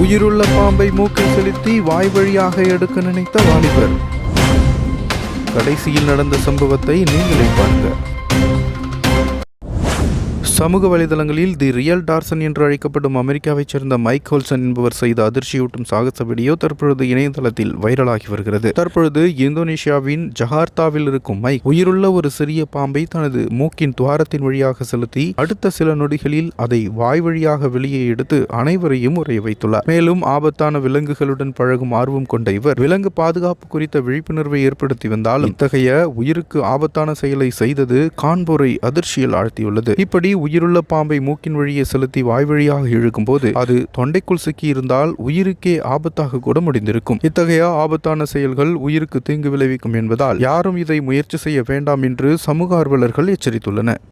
உயிருள்ள பாம்பை மூக்கில் செலுத்தி வாய் வழியாக எடுக்க நினைத்த வாலிபர். கடைசியில் நடந்த சம்பவத்தை நீங்களே பாருங்க. சமூக வலைதளங்களில் தி ரியல் டார்சன் என்று அழைக்கப்படும் அமெரிக்காவைச் சேர்ந்த மைக் ஹோல்சன் என்பவர் செய்த அதிர்ச்சியூட்டும் சாகச வீடியோ தற்பொழுது இணையதளத்தில் வைரலாகி வருகிறது. தற்பொழுது இந்தோனேஷியாவின் ஜகார்த்தாவில் இருக்கும் மைக் உயிருள்ள ஒரு சிறிய பாம்பை தனது மூக்கின் துவாரத்தின் வழியாக செலுத்தி அடுத்த சில நொடிகளில் அதை வாய் வழியாக வெளியே எடுத்து அனைவரையும் உரைய வைத்துள்ளார். மேலும் ஆபத்தான விலங்குகளுடன் பழகும் ஆர்வம் கொண்ட இவர் விலங்கு பாதுகாப்பு குறித்த விழிப்புணர்வை ஏற்படுத்தி வந்தாலும் இத்தகைய உயிருக்கு ஆபத்தான செயலை செய்தது காண்போரை அதிர்ச்சியில் ஆழ்த்தியுள்ளது. இப்படி உயிருள்ள பாம்பை மூக்கின் வழியே செலுத்தி வாய் வழியாக இழுக்கும் போது அது தொண்டைக்குள் சிக்கி இருந்தால் உயிருக்கே ஆபத்தாக கூட முடிந்திருக்கும். இத்தகைய ஆபத்தான செயல்கள் உயிருக்கு தீங்கு விளைவிக்கும் என்பதால் யாரும் இதை முயற்சி செய்ய வேண்டாம் என்று சமூக ஆர்வலர்கள் எச்சரித்துள்ளனர்.